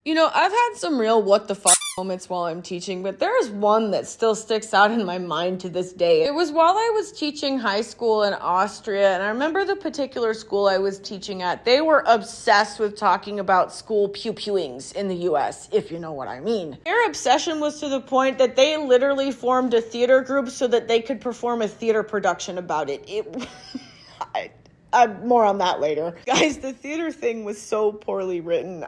You know, I've had some real what the fuck moments while I'm teaching, but there's one that still sticks out in my mind to this day. It was while I was teaching high school in Austria, and I remember the particular school I was teaching at. They were obsessed with talking about school pew-pewings in the US, if you know what I mean. Their obsession was to the point that they literally formed a theater group so that they could perform a theater production about it. More on that later. Guys, the theater thing was so poorly written.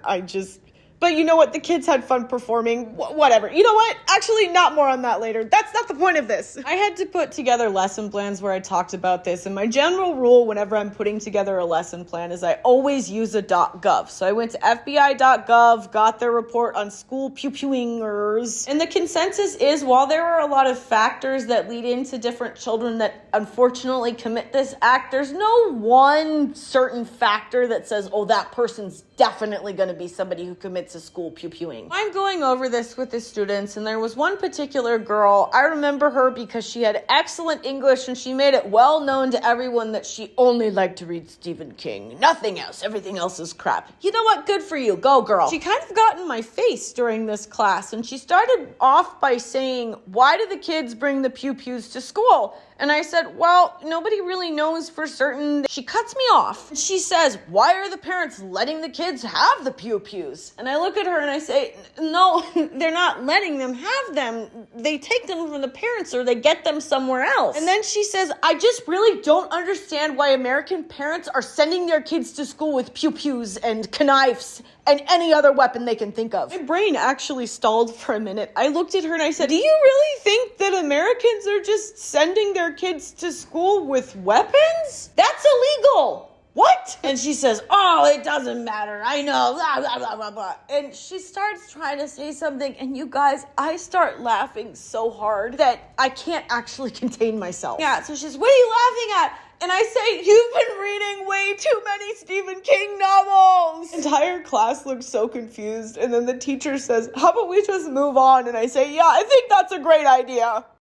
But you know what? The kids had fun performing. Whatever. You know what? Actually, not more on that later. That's not the point of this. I had to put together lesson plans where I talked about this. And my general rule whenever I'm putting together a lesson plan is I always use a .gov. So I went to FBI.gov, got their report on school pew-pewingers. And the consensus is while there are a lot of factors that lead into different children that unfortunately commit this act, there's no one certain factor that says, oh, that person's definitely going to be somebody who commits a school pew-pewing. I'm going over this with the students, and there was one particular girl. I remember her because she had excellent English, and she made it well known to everyone that she only liked to read Stephen King. Nothing else. Everything else is crap. You know what? Good for you. Go, girl. She kind of got in my face during this class, and she started off by saying, why do the kids bring the pew-pews to school? And I said, well, nobody really knows for certain. She cuts me off. She says, why are the parents letting the kids have the pew-pews? And I look at her and I say, no, they're not letting them have them. They take them from the parents or they get them somewhere else. And then she says, I just really don't understand why American parents are sending their kids to school with pew-pews and knives and any other weapon they can think of. My brain actually stalled for a minute. I looked at her and I said, do you really think that Americans are just sending their kids to school with weapons? That's illegal. What? And she says, oh, it doesn't matter. I know, blah, blah, blah, blah, blah. And she starts trying to say something, and you guys, I start laughing so hard that I can't actually contain myself. Yeah, so she's, what are you laughing at? And I say, you've been reading way too many Stephen King novels. The entire class looks so confused, and then the teacher says, how about we just move on? And I say, yeah, I think that's a great idea.